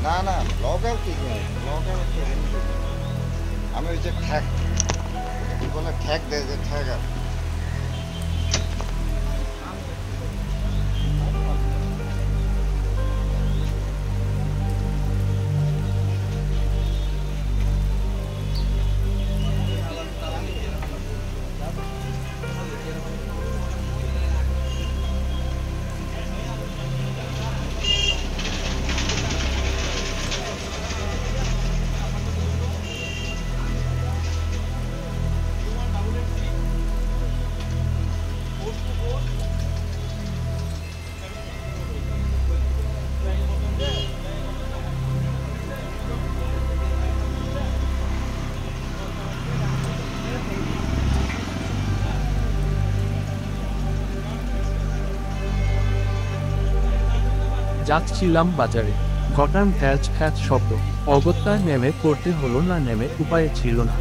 না না, ব্লগার কি ব্লগার তো এমনি। আমি ওই যে ঠ্যাক, কি বলে ঠ্যাক দেয় যে ঠ্যাক আর যাচ্ছিলাম বাজারে, ঘটান হ্যাচ হ্যাচ শব্দ। অগত্যায় নেমে পড়তে হলো না, নেমে উপায় ছিল না।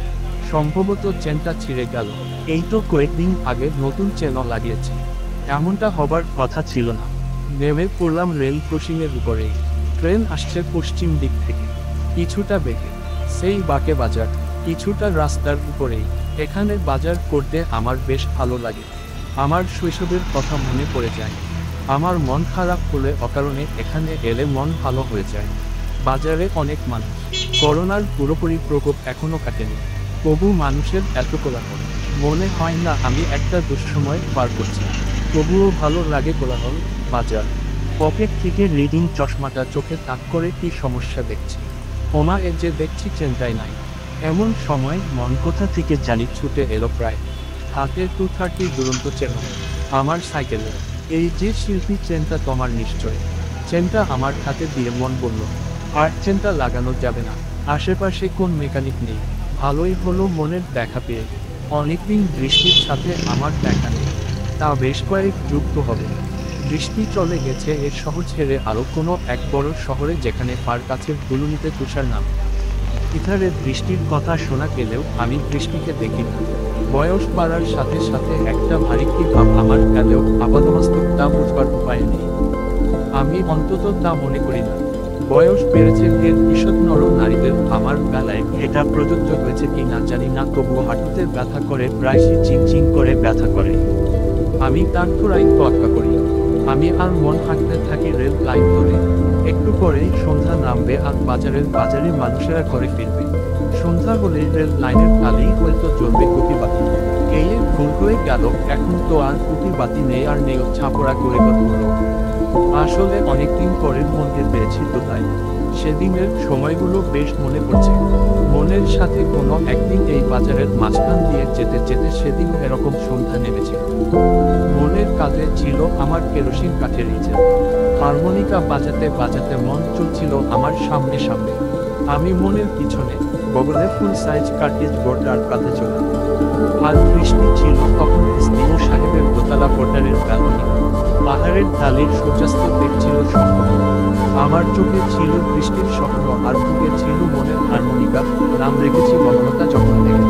সম্ভবত চেনটা ছিঁড়ে গেল। এই তো কয়েকদিন আগে নতুন চেনও লাগিয়েছি, এমনটা হবার কথা ছিল না। নেমে পড়লাম রেল ক্রসিংয়ের উপরেই। ট্রেন আসছে পশ্চিম দিক থেকে, কিছুটা বেঁকে, সেই বাঁকে বাজার, কিছুটা রাস্তার উপরেই। এখানে বাজার করতে আমার বেশ ভালো লাগে। আমার শৈশবের কথা মনে পড়ে যায়। আমার মন খারাপ হলে অকারণে এখানে এলে মন ভালো হয়ে যায়। বাজারে অনেক মানুষ, করোনার পুরোপুরি প্রকোপ এখনো কাটেনি, তবু মানুষের এত কোলাহল। মনে হয় না আমি একটা দুঃসময় পার করছি, তবুও ভালো লাগে কোলাহল। বাজার, পকেট থেকে রিডিং চশমাটা চোখে তাক করে কি সমস্যা দেখছি। ওমা, এর যে দেখছি চেনটাই নাই। এমন সময় মন কোথা থেকে জানি ছুটে এলো প্রায় হাতে 230 দুরন্ত চেন, আমার সাইকেলে। এই যে শিল্পী, চেনটা তোমার নিশ্চয়। চেনটা আমার হাতে দিয়ে মন বলল, আর চেনটা লাগানো যাবে না, আশেপাশে কোন মেকানিক নেই। ভালোই হলো মনের দেখা পেয়ে। অনেকদিন বৃষ্টির সাথে আমার দেখা নেই, তা বেশ কয়েক যুগ তো হবে। বৃষ্টি চলে গেছে এর শহর ছেড়ে আরও কোনো এক বড় শহরে, যেখানে পার কাছের দুলুনিতে তুষার নামে। ইথারে বৃষ্টির কথা শোনা গেলেও আমি বৃষ্টিকে দেখি না। বয়স বাড়ার সাথে সাথে একটা ভারিক্কি ভাব আমার গেলেও আপাতবাস্তব তা বুঝবার উপায় নেই। আমি অন্তত তা মনে করি না। বয়স বেড়েছে এর ঈষৎ নর নারীদের আমার বেলায় এটা প্রযোজ্য হয়েছে কি না জানি না, তবুও হাঁটুতে ব্যথা করে, প্রায়শই চিনচিন করে ব্যথা করে। আমি তার থোড়াই তোয়াক্কা করি। আমি আর মন হাঁটতে থাকি রেল লাইন ধরে। একটু পরেই সন্ধ্যা নামবে আর বাজারে মানুষেরা ঘরে ফিরবে। সন্ধ্যা হলে রেল লাইনের তালেই হয়তো জ্বলবে কুপি বাতি। এই ভুল হয়ে গেল, এখন তো আর কুপি বাতি নেই, আর নেই ছাপড়া করে কতগুলো। আসলে অনেকদিন পরে মনকে পেয়েছি তো তাই সেদিনের সময়গুলো বেশ মনে পড়ছে। মনের সাথে কোনো একদিন এই বাজারের মাঝখান দিয়ে যেতে যেতে সেদিন এরকম সন্ধ্যা নেমেছিল। মনের কাঁধে ছিল আমার কেরোসিন কাঠের ইচ্ছে। হারমোনিকা বাজাতে বাজাতে মন চলছিল আমার সামনে সামনে। আমি মনের পিছনে, বগলে ফুল সাইজ কার্টিজ বোর্ডার কাঁধে চলে। আর বৃষ্টি ছিল তখন স্নেহ সাহেবের দোতলা কোয়ার্টারের ব্যালকনি। পাহাড়ের ঢালের সূর্যাস্ত দেখছিল সম্ভব। আমার চোখে ছিল বৃষ্টির স্বপ্ন, আর বুকে ছিল মনের হারমোনিকা। নাম রেখেছি বনলতা যখন থেকে।